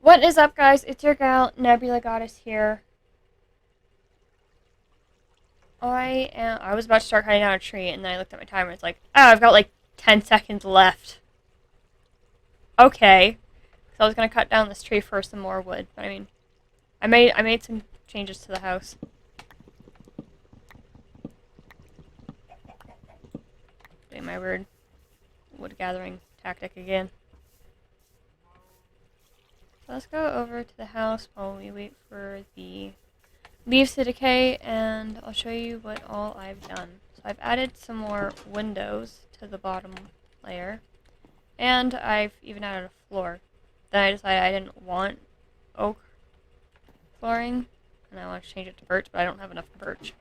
What is up, guys? It's your gal, NebulaGoddess here. I was about to start cutting down a tree, and then I looked at my timer. It's like, oh, I've got like 10 seconds left. Okay. So I was gonna cut down this tree for some more wood, but I mean, I made some changes to the house. Doing my weird wood gathering tactic again. So let's go over to the house while we wait for the leaves to decay, and I'll show you what all I've done. So I've added some more windows to the bottom layer, and I've even added a floor. Then I decided I didn't want oak flooring, and I want to change it to birch, but I don't have enough birch.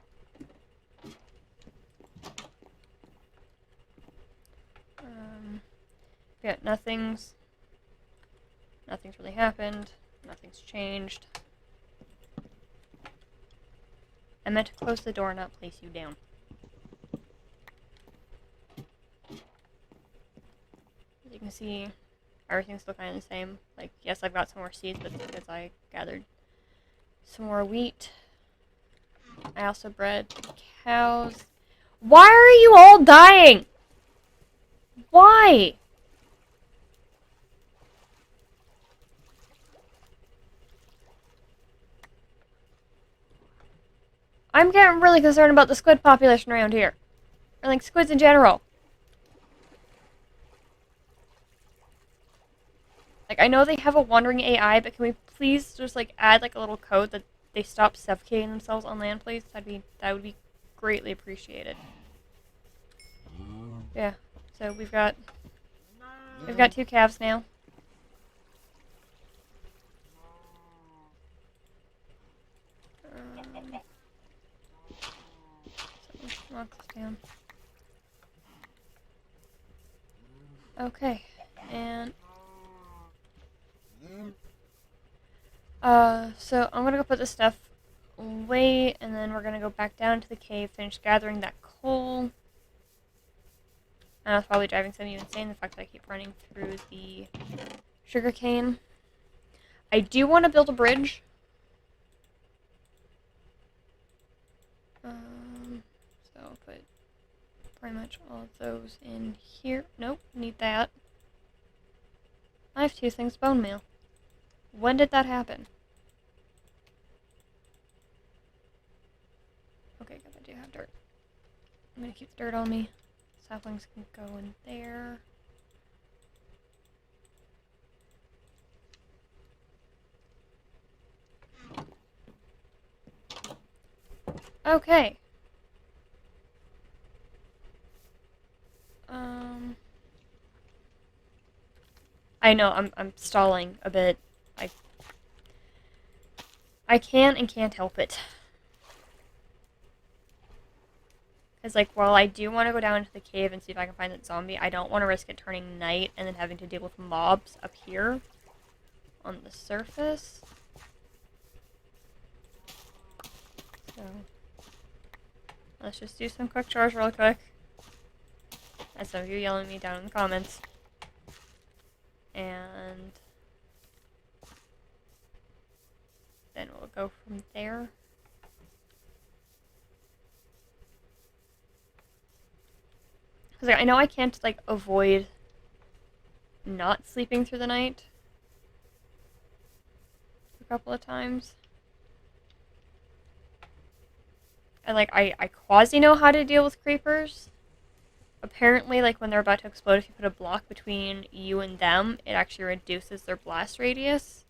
Yeah, nothing's really happened. Nothing's changed. I meant to close the door, not place you down. As you can see, everything's still kind of the same. Like, yes, I've got some more seeds, but it's because I gathered some more wheat. I also bred cows. Why are you all dying? Why? I'm getting really concerned about the squid population around here. Or, like, squids in general. Like, I know they have a wandering AI, but can we please just, like, add, like, a little code that they stop suffocating themselves on land, please? That would be greatly appreciated. Yeah. So we've got two calves now. So let's knock this down. Okay. And so I'm gonna go put this stuff away, and then we're gonna go back down to the cave, finish gathering that coal. And I was probably driving some of you insane, the fact that I keep running through the sugarcane. I do want to build a bridge. So I'll put pretty much all of those in here. Nope, need that. I have two things bone meal. When did that happen? Okay, good, I do have dirt. I'm gonna keep the dirt on me. Saplings can go in there. Okay. I know I'm stalling a bit. I can and can't help it. Because, like, while I do want to go down into the cave and see if I can find that zombie, I don't want to risk it turning night and then having to deal with mobs up here on the surface. So, let's just do some quick chores real quick. As some of you yelling at me down in the comments. And then we'll go from there. Because, like, I know I can't, like, avoid not sleeping through the night a couple of times. And, like, I quasi know how to deal with creepers. Apparently, like, when they're about to explode, if you put a block between you and them, it actually reduces their blast radius.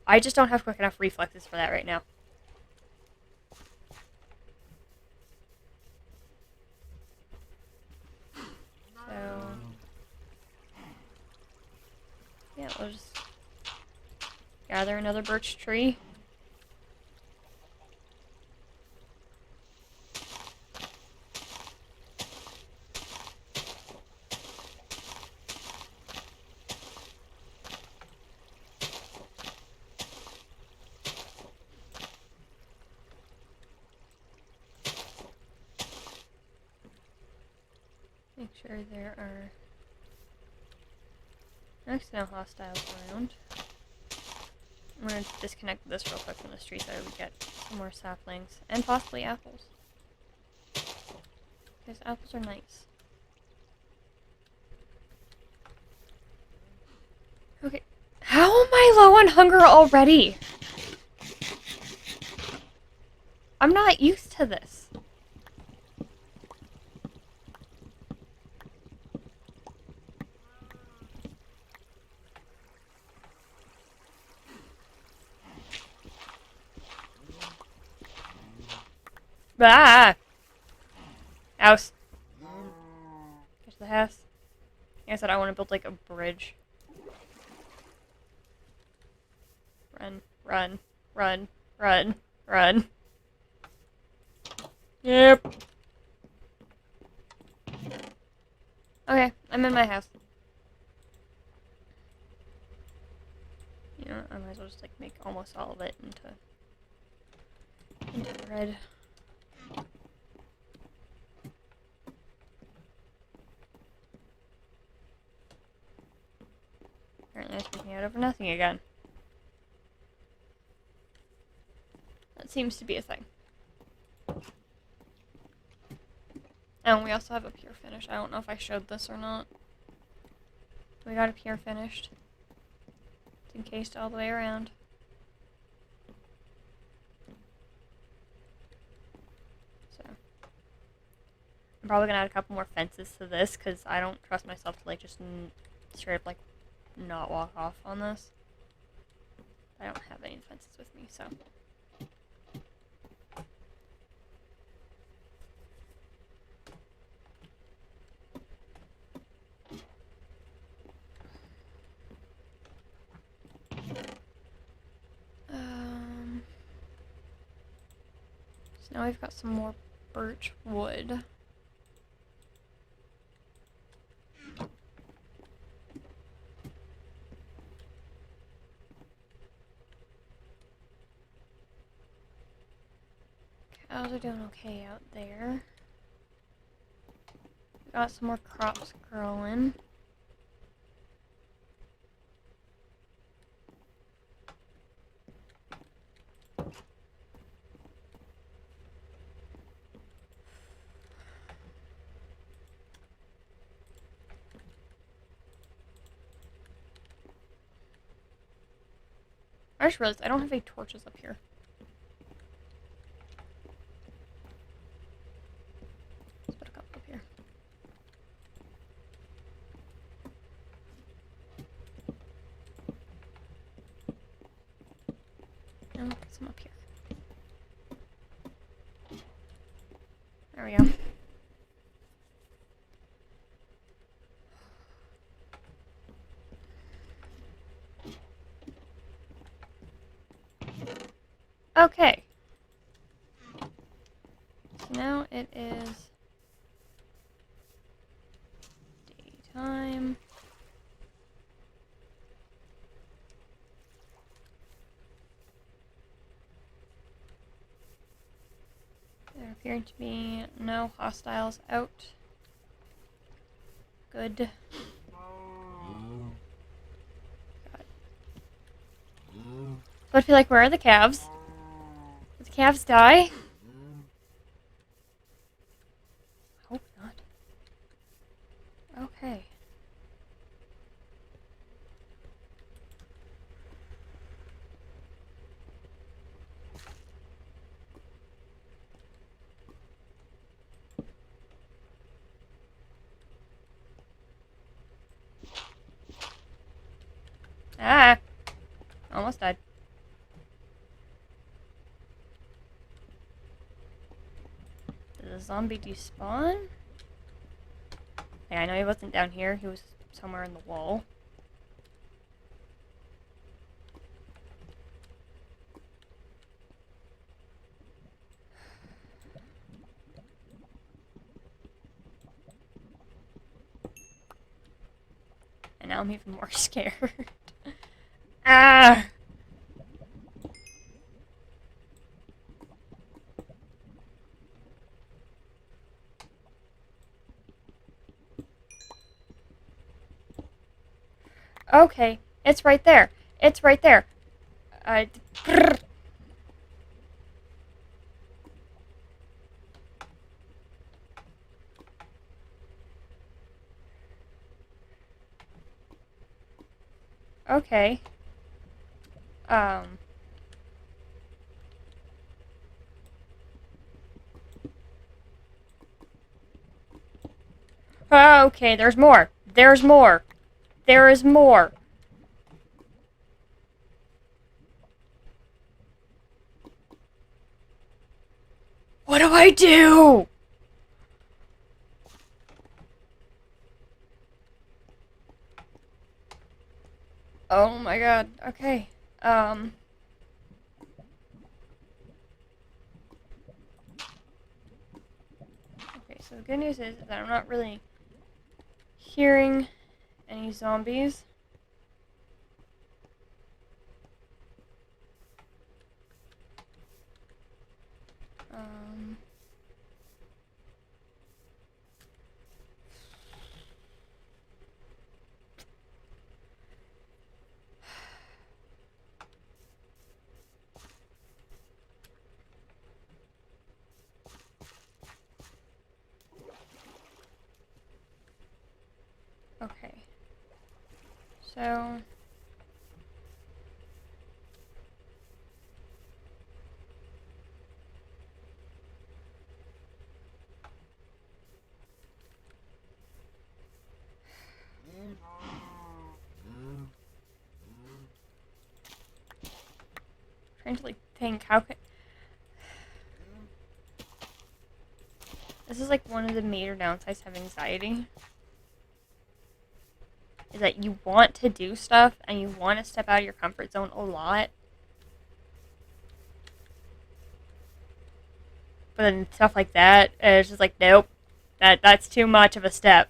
I just don't have quick enough reflexes for that right now. So, yeah, we'll just gather another birch tree. Make sure there are next to no hostiles around. I'm going to disconnect this real quick from the street so we get some more saplings. And possibly apples. Because apples are nice. Okay. How am I low on hunger already? I'm not used to this. Ah! House. There's the house. Like I said, I want to build like a bridge. Run, run, run, run, run. Yep. Okay, I'm in my house. You know, I might as well just like make almost all of it into bread. Apparently I'm speaking out over nothing again. That seems to be a thing. And we also have a pier finish. I don't know if I showed this or not. We got a pier finished. It's encased all the way around. So I'm probably gonna add a couple more fences to this because I don't trust myself to like just straight up like not walk off on this. I don't have any fences with me, so. So now we've got some more birch wood. Cows are doing okay out there. We got some more crops growing. I just realized I don't have any torches up here. Let's put a couple up here. And we'll put some up here. There we go. Okay. So now it is daytime. There appear to be no hostiles out. Good. God. So I feel like, where are the calves? Did the calves die? Hope not. Okay. Ah! Almost died. Did the zombie despawn? Yeah, I know he wasn't down here. He was somewhere in the wall. And now I'm even more scared. Ah! Okay, it's right there. It's right there. I... Okay. Okay, there's more. There's more. There is more. What do I do? Oh my god. Okay. Okay, so the good news is that I'm not really hearing any zombies. Um... Okay. So... trying to, like, think, how could... This is, like, one of the major downsides of anxiety. Is that you want to do stuff, and you want to step out of your comfort zone a lot. But then stuff like that, it's just like, nope. That's too much of a step.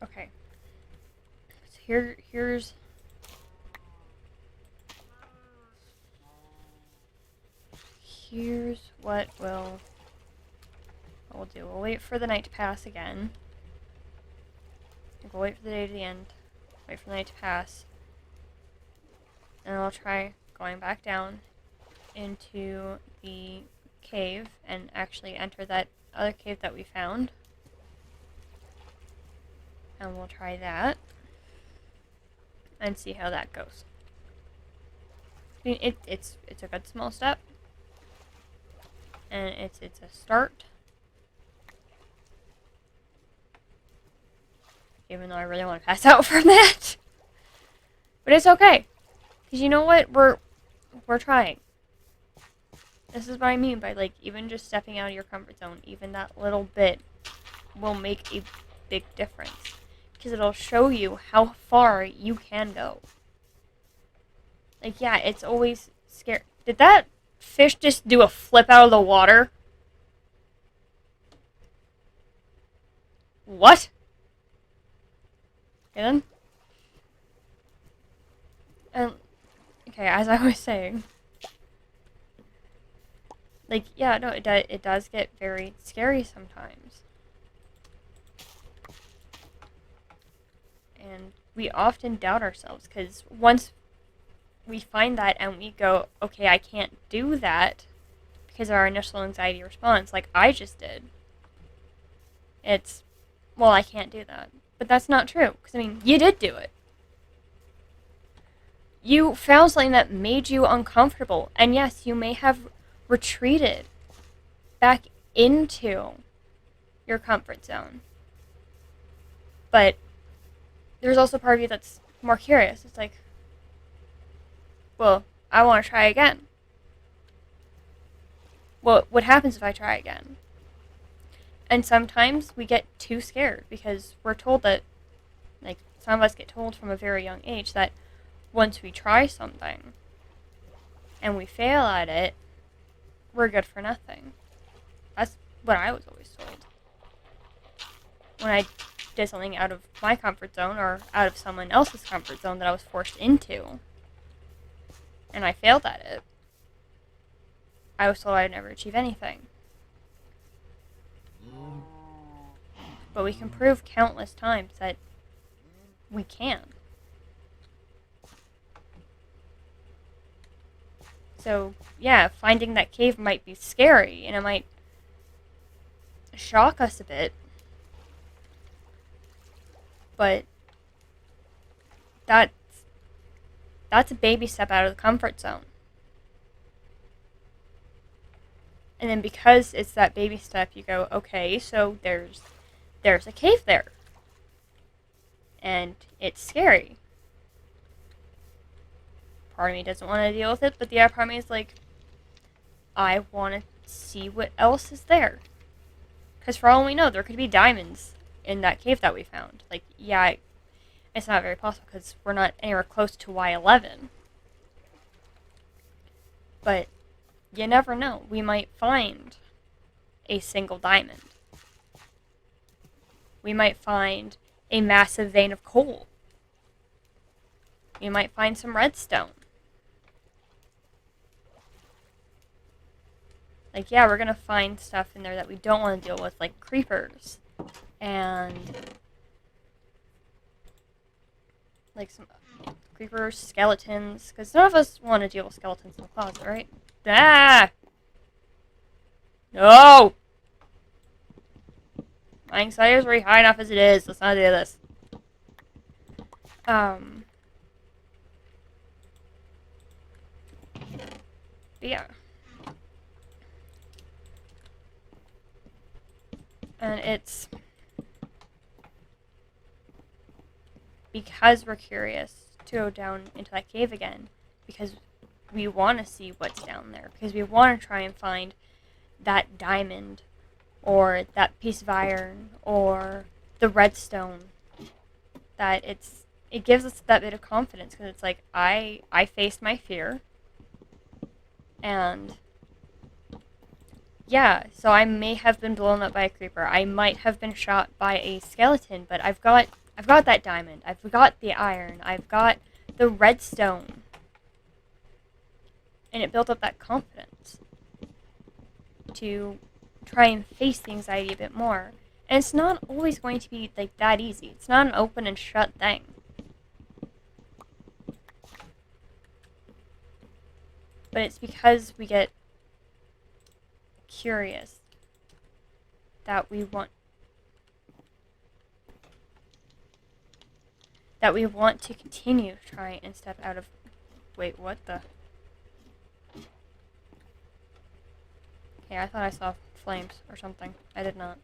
Okay. So here's what we'll do. We'll wait for the night to pass again. We'll wait for the day to the end. Wait for the night to pass. And we'll try going back down into the cave and actually enter that other cave that we found. And we'll try that. And see how that goes. I mean, it's a good small step. And it's a start. Even though I really want to pass out from that. But it's okay. Because you know what? We're trying. This is what I mean by, like, even just stepping out of your comfort zone, even that little bit will make a big difference. Because it'll show you how far you can go. Like, yeah, it's always scary. Did that fish just do a flip out of the water? What? Okay, then. Okay, as I was saying. Like, yeah, no, it does get very scary sometimes. And we often doubt ourselves, because once we find that and we go, okay, I can't do that, because of our initial anxiety response, like I just did. It's, well, I can't do that. But that's not true, because, I mean, you did do it. You found something that made you uncomfortable, and yes, you may have retreated back into your comfort zone. But there's also part of you that's more curious. It's like, Well, I want to try again. Well, what happens if I try again? And sometimes we get too scared because we're told that, like, some of us get told from a very young age that once we try something and we fail at it, we're good for nothing. That's what I was always told. When I did something out of my comfort zone or out of someone else's comfort zone that I was forced into, and I failed at it, I was told I'd never achieve anything. But we can prove countless times that we can. So, yeah, finding that cave might be scary, and it might shock us a bit, but that's a baby step out of the comfort zone. And then because it's that baby step, you go, okay, so there's a cave there. And it's scary. Part of me doesn't want to deal with it, but the other part of me is like, I want to see what else is there. Because for all we know, there could be diamonds in that cave that we found. Like, yeah, it's not very possible because we're not anywhere close to Y11. But you never know. We might find a single diamond. We might find a massive vein of coal. We might find some redstone. Like, yeah, we're gonna find stuff in there that we don't want to deal with, like creepers. And like some creepers, skeletons. Because none of us want to deal with skeletons in the closet, right? Ah! No! My anxiety is very high enough as it is. Let's not do this. But yeah. And it's because we're curious to go down into that cave again. Because we want to see what's down there. Because we want to try and find that diamond. Or that piece of iron. Or the redstone. That it gives us that bit of confidence. Because it's like, I faced my fear. And yeah, so I may have been blown up by a creeper. I might have been shot by a skeleton, but I've got that diamond. I've got the iron. I've got the redstone. And it built up that confidence to try and face the anxiety a bit more. And it's not always going to be like that easy. It's not an open and shut thing. But it's because we get curious that we want to continue trying and step out of. Wait, what the? Okay, I thought I saw flames or something. I did not.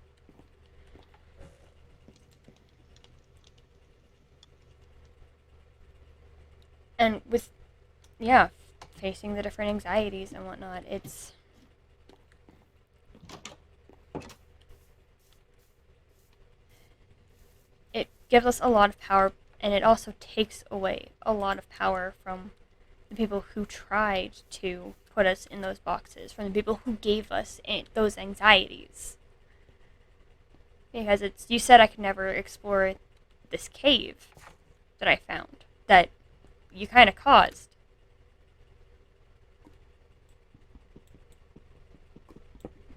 And with, yeah, facing the different anxieties and whatnot, it gives us a lot of power, and it also takes away a lot of power from the people who tried to put us in those boxes, from the people who gave us those anxieties. Because you said I could never explore this cave that I found, that you kind of caused.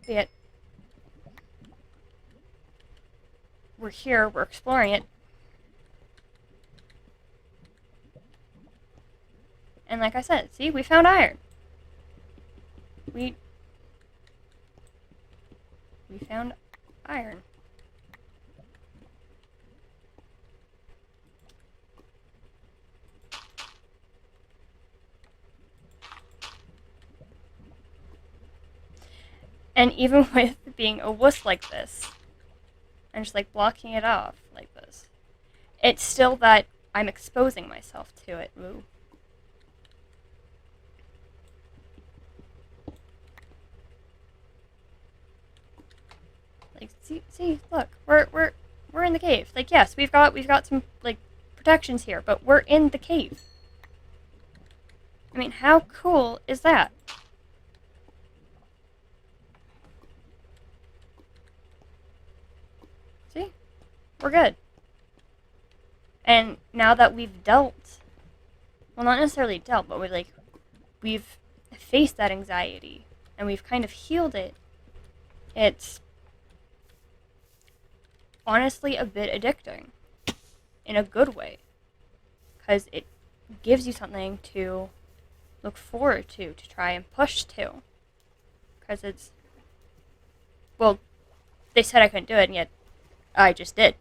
Yet, we're here, we're exploring it. And like I said, see, we found iron. We found iron. And even with being a wuss like this, and just like blocking it off like this, it's still that I'm exposing myself to it. Ooh. See, look, we're in the cave. Like, yes, we've got some like protections here, but we're in the cave. I mean, how cool is that? See, we're good. And now that we've dealt, well, not necessarily dealt, but we've faced that anxiety and we've kind of healed it. It's honestly a bit addicting in a good way because it gives you something to look forward to try and push to. Because it's, well, they said I couldn't do it, and yet I just did.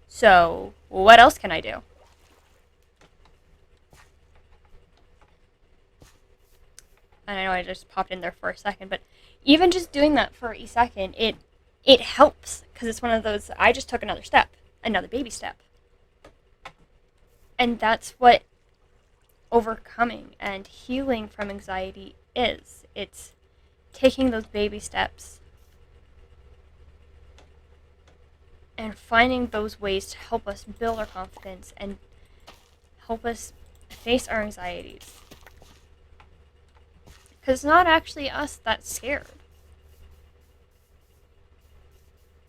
So, what else can I do? And I know I just popped in there for a second, but even just doing that for a second, it helps. Because it's one of those, I just took another step, another baby step. And that's what overcoming and healing from anxiety is. It's taking those baby steps and finding those ways to help us build our confidence and help us face our anxieties. Because it's not actually us that's scared.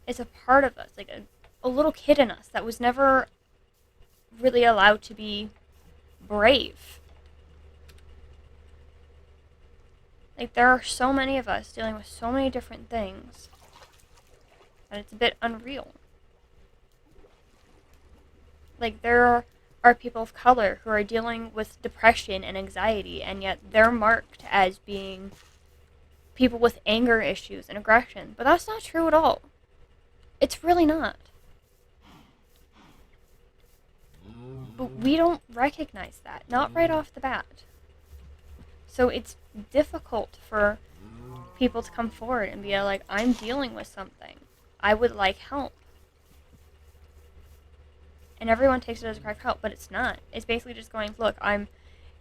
It's a part of us, like a little kid in us that was never really allowed to be brave. Like, there are so many of us dealing with so many different things that it's a bit unreal. Like, there are people of color who are dealing with depression and anxiety, and yet they're marked as being people with anger issues and aggression. But that's not true at all. It's really not. But we don't recognize that, not right off the bat. So it's difficult for people to come forward and be like, I'm dealing with something. I would like help. And everyone takes it as a cry for help, but it's not. It's basically just going, look, I'm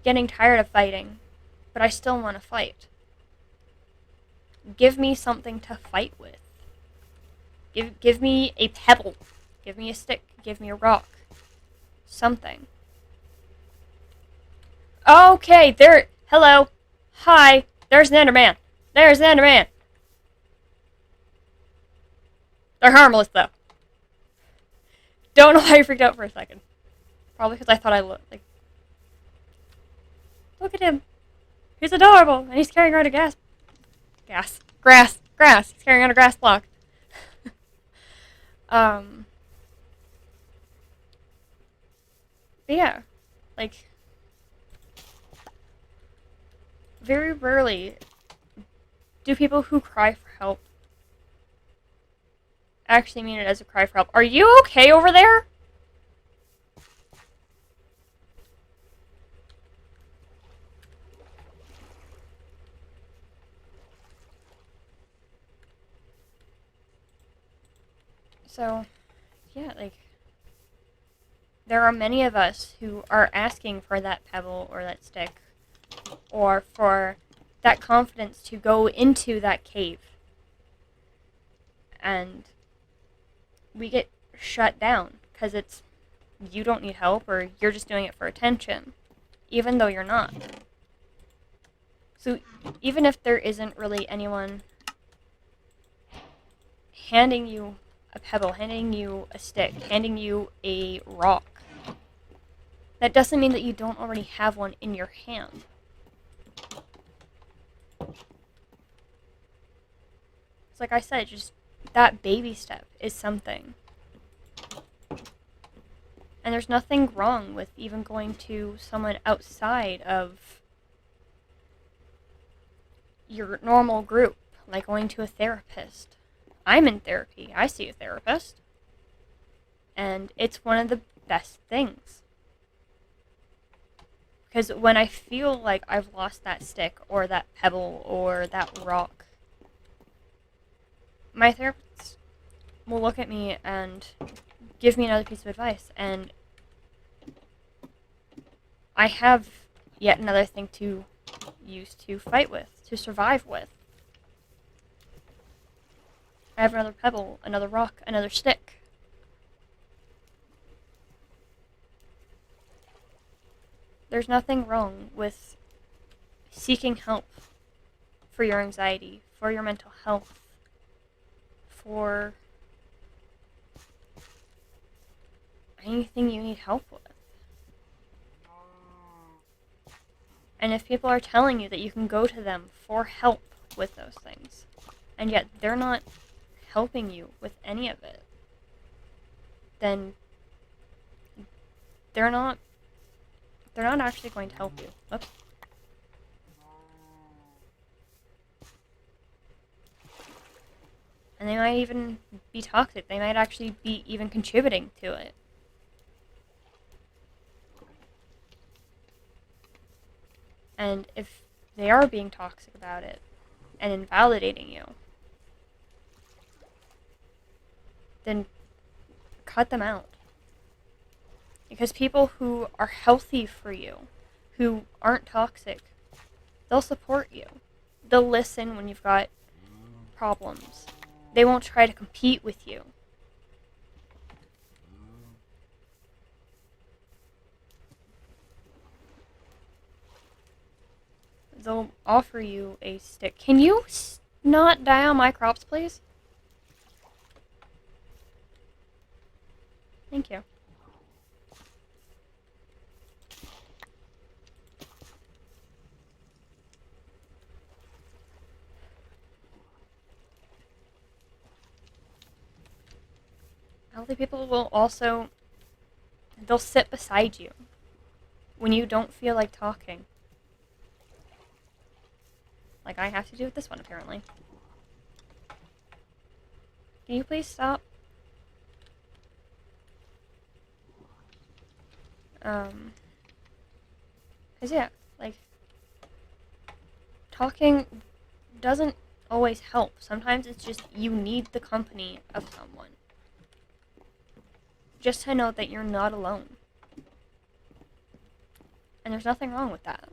getting tired of fighting, but I still want to fight. Give me something to fight with. Give me a pebble. Give me a stick. Give me a rock. Something. Okay, there. Hello. Hi. There's an Enderman. There's an Enderman. They're harmless, though. Don't know why I freaked out for a second. Probably because I thought I looked like... Look at him. He's adorable. And he's carrying around a grass. He's carrying around a grass block. But yeah. Like... Very rarely do people who cry for help actually mean it as a cry for help. Are you okay over there? So, yeah, like, there are many of us who are asking for that pebble or that stick or for that confidence to go into that cave. And we get shut down because it's, you don't need help or you're just doing it for attention, even though you're not. So even if there isn't really anyone handing you a pebble, handing you a stick, handing you a rock, that doesn't mean that you don't already have one in your hand. It's like I said, just that baby step is something. And there's nothing wrong with even going to someone outside of your normal group, like going to a therapist. I'm in therapy. I see a therapist. And it's one of the best things. Because when I feel like I've lost that stick or that pebble or that rock, my therapist will look at me and give me another piece of advice, and I have yet another thing to use to fight with, to survive with. I have another pebble, another rock, another stick. There's nothing wrong with seeking help for your anxiety, for your mental health, for anything you need help with. And if people are telling you that you can go to them for help with those things, and yet they're not helping you with any of it, then they're not actually going to help you. Oops. And they might even be toxic. They might actually be even contributing to it. And if they are being toxic about it and invalidating you, then cut them out. Because people who are healthy for you, who aren't toxic, they'll support you. They'll listen when you've got problems. They won't try to compete with you. They'll offer you a stick. Can you not die on my crops, please? Thank you. Healthy people will also... they'll sit beside you when you don't feel like talking. Like I have to do with this one, apparently. Can you please stop? Cause yeah, like, talking doesn't always help. Sometimes it's just you need the company of someone. Just to know that you're not alone. And there's nothing wrong with that.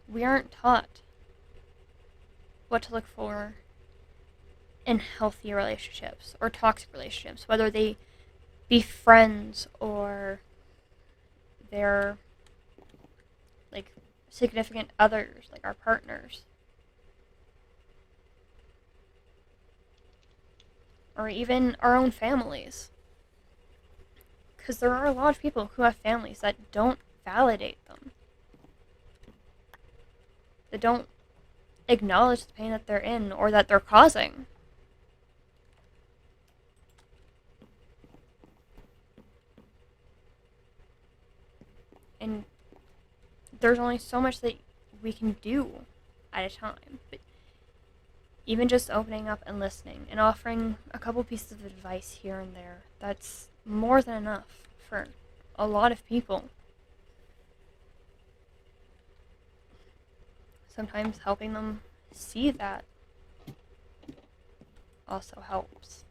We aren't taught what to look for in healthy relationships or toxic relationships, whether they be friends or they're like significant others, like our partners, or even our own families. Because there are a lot of people who have families that don't validate them, that don't acknowledge the pain that they're in or that they're causing. And there's only so much that we can do at a time. But even just opening up and listening and offering a couple pieces of advice here and there, that's more than enough for a lot of people. Sometimes helping them see that also helps.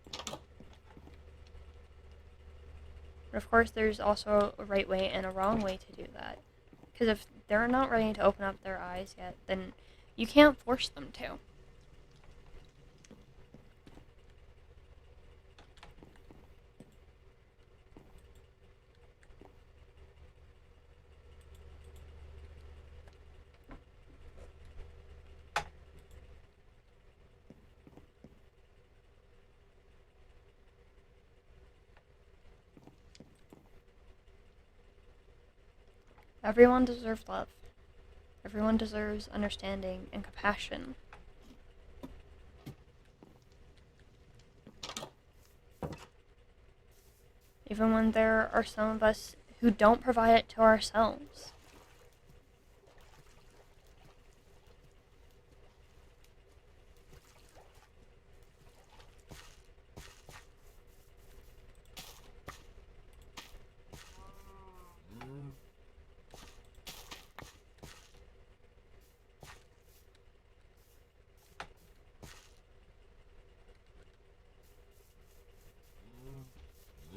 But of course, there's also a right way and a wrong way to do that. Because if they're not ready to open up their eyes yet, then you can't force them to. Everyone deserves love. Everyone deserves understanding and compassion. Even when there are some of us who don't provide it to ourselves.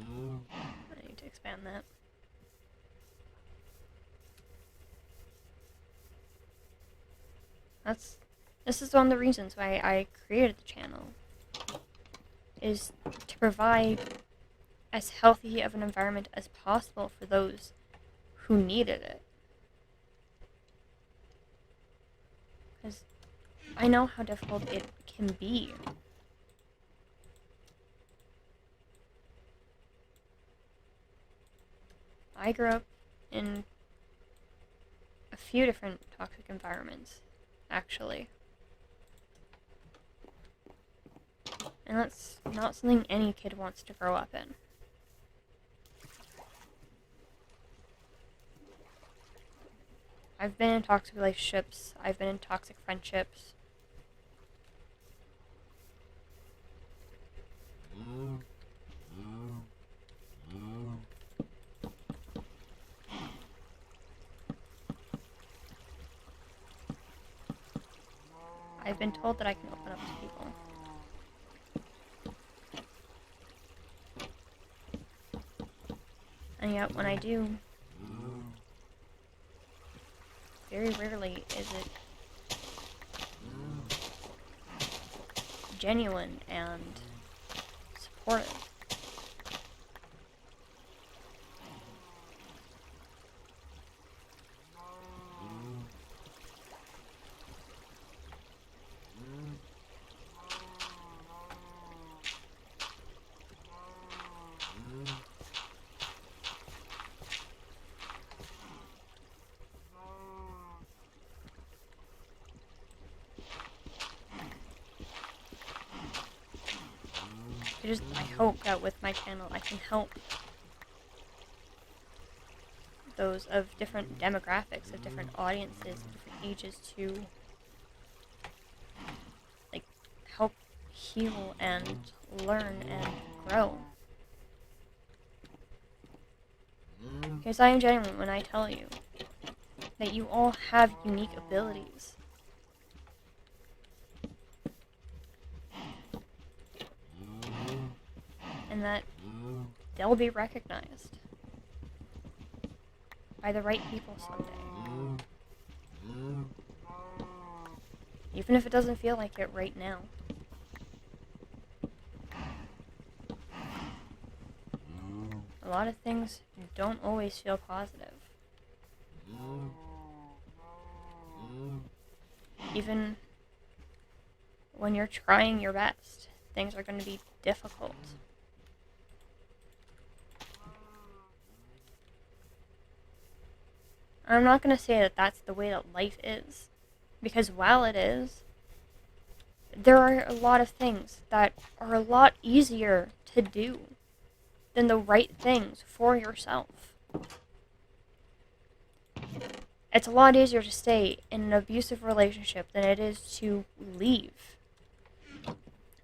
I need to expand that. This is one of the reasons why I created the channel, is to provide as healthy of an environment as possible for those who needed it. Because I know how difficult it can be. I grew up in a few different toxic environments, actually. And that's not something any kid wants to grow up in. I've been in toxic relationships, I've been in toxic friendships. I've been told that I can open up to people. And yet, when I do, very rarely is it genuine and supportive. I hope that with my channel I can help those of different demographics, of different audiences, different ages to help heal and learn and grow. Because I am genuine when I tell you that you all have unique abilities. And that they'll be recognized by the right people someday. Even if it doesn't feel like it right now. A lot of things don't always feel positive. Even when you're trying your best, things are going to be difficult. I'm not going to say that that's the way that life is, because while it is, there are a lot of things that are a lot easier to do than the right things for yourself. It's a lot easier to stay in an abusive relationship than it is to leave.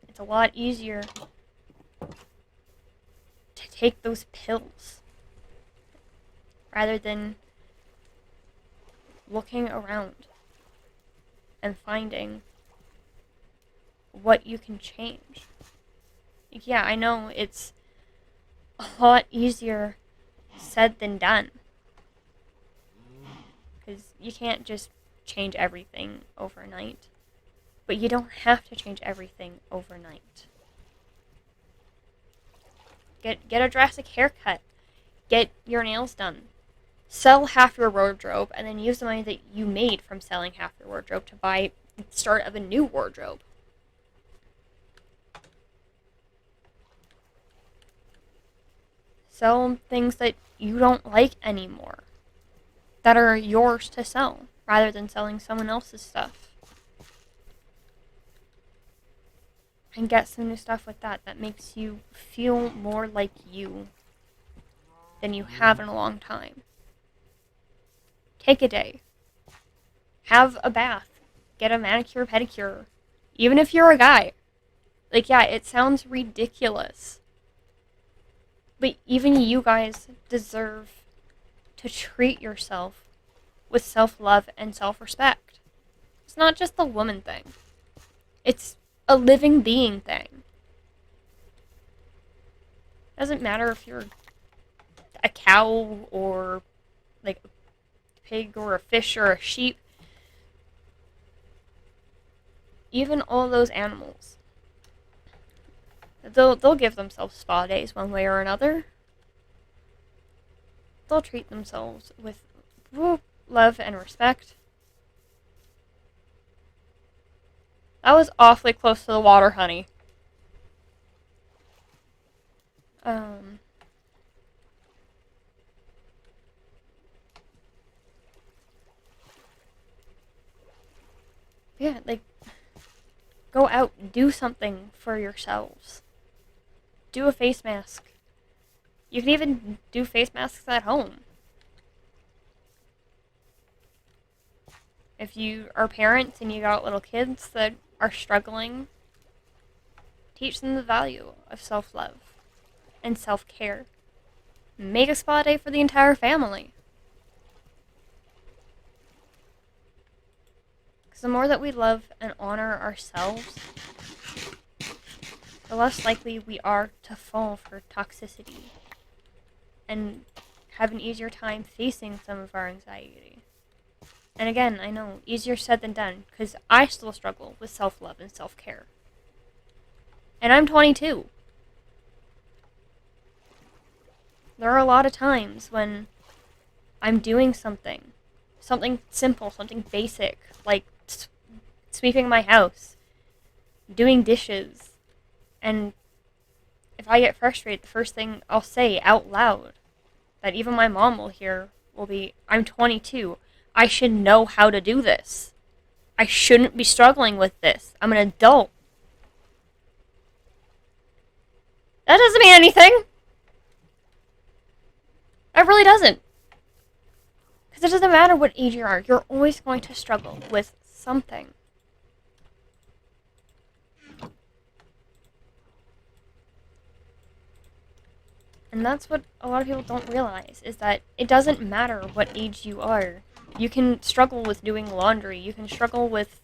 It's a lot easier to take those pills rather than looking around and finding what you can change. Yeah, I know it's a lot easier said than done. Because you can't just change everything overnight. But you don't have to change everything overnight. Get a drastic haircut. Get your nails done. Sell half your wardrobe, and then use the money that you made from selling half your wardrobe to buy the start of a new wardrobe. Sell things that you don't like anymore, that are yours to sell, rather than selling someone else's stuff. And get some new stuff with that makes you feel more like you than you have in a long time. Take a day. Have a bath. Get a manicure, pedicure. Even if you're a guy. Yeah, it sounds ridiculous. But even you guys deserve to treat yourself with self-love and self-respect. It's not just a woman thing. It's a living being thing. It doesn't matter if you're a cow or a pig or a fish or a sheep. even all those animals, they'll give themselves spa days one way or another. They'll treat themselves with love and respect. That was awfully close to the water, honey. Um, yeah, like, go out, do something for yourselves. Do a face mask. You can even do face masks at home. If you are parents and you got little kids that are struggling, teach them the value of self-love and self-care. Make a spa day for the entire family. Because the more that we love and honor ourselves, the less likely we are to fall for toxicity and have an easier time facing some of our anxiety. And again, I know, easier said than done, because I still struggle with self-love and self-care. And I'm 22. There are a lot of times when I'm doing something simple, something basic, like sweeping my house, doing dishes, and if I get frustrated, the first thing I'll say out loud, that even my mom will hear, will be, I'm 22. I should know how to do this. I shouldn't be struggling with this. I'm an adult. That doesn't mean anything. It really doesn't. Because it doesn't matter what age you are, you're always going to struggle with something. And that's what a lot of people don't realize, is that it doesn't matter what age you are. You can struggle with doing laundry. You can struggle with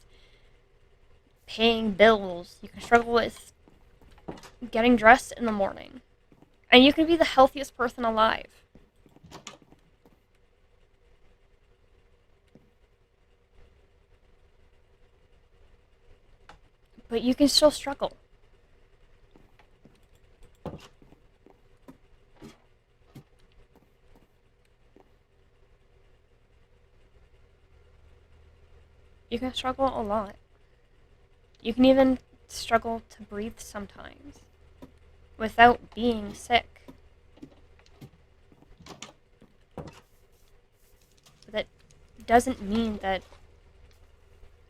paying bills. You can struggle with getting dressed in the morning. And you can be the healthiest person alive. But you can still struggle. You can struggle a lot. You can even struggle to breathe sometimes without being sick. But that doesn't mean that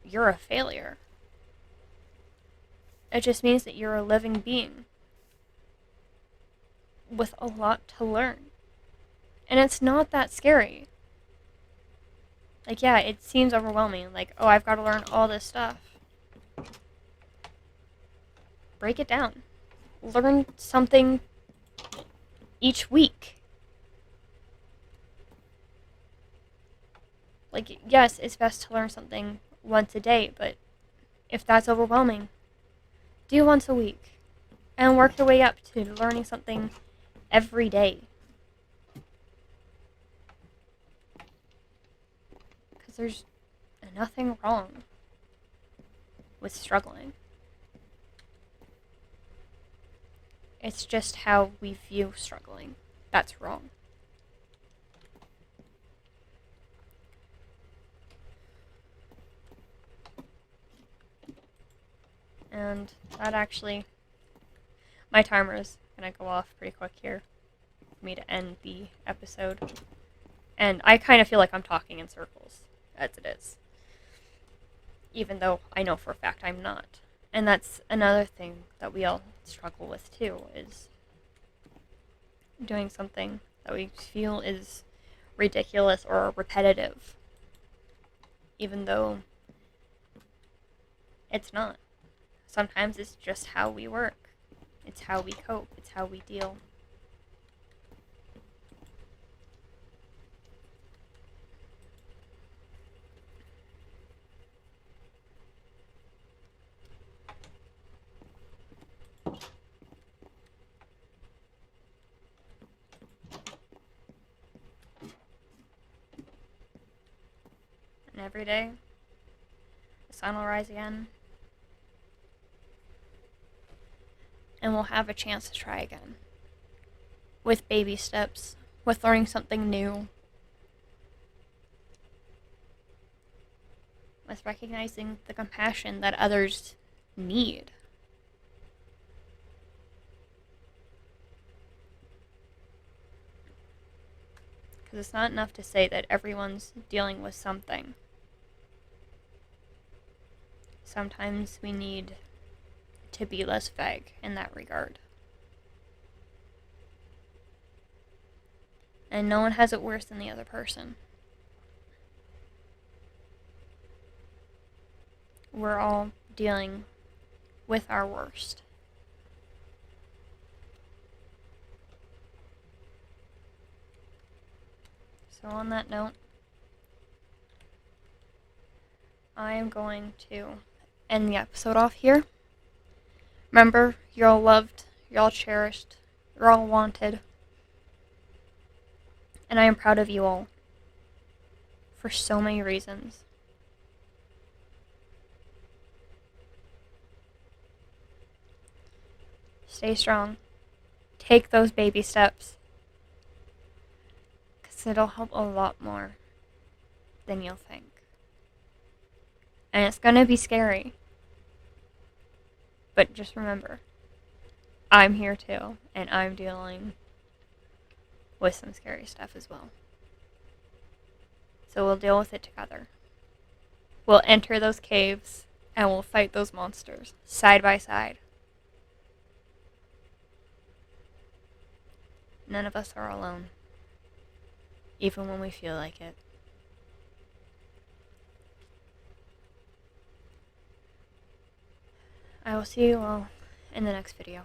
you're a failure. It just means that you're a living being with a lot to learn. And it's not that scary. Like, yeah, it seems overwhelming. Like, oh, I've got to learn all this stuff. Break it down. Learn something each week. Like, yes, it's best to learn something once a day, but if that's overwhelming, do once a week. And work your way up to learning something every day. Because there's nothing wrong with struggling. It's just how we view struggling that's wrong. And that actually, my timer is going to go off pretty quick here for me to end the episode. And I kind of feel like I'm talking in circles, as it is. Even though I know for a fact I'm not. And that's another thing that we all struggle with too, is doing something that we feel is ridiculous or repetitive. Even though it's not. Sometimes it's just how we work. It's how we cope. It's how we deal. And every day, the sun will rise again, and we'll have a chance to try again. With baby steps, with learning something new, with recognizing the compassion that others need. Because it's not enough to say that everyone's dealing with something. Sometimes we need to be less vague in that regard. And no one has it worse than the other person. We're all dealing with our worst. So on that note, I am going to end the episode off here. Remember, you're all loved, you're all cherished, you're all wanted. And I am proud of you all. For so many reasons. Stay strong. Take those baby steps. Because it'll help a lot more than you'll think. And it's going to be scary. But just remember, I'm here too, and I'm dealing with some scary stuff as well. So we'll deal with it together. We'll enter those caves, and we'll fight those monsters, side by side. None of us are alone, even when we feel like it. I will see you all in the next video.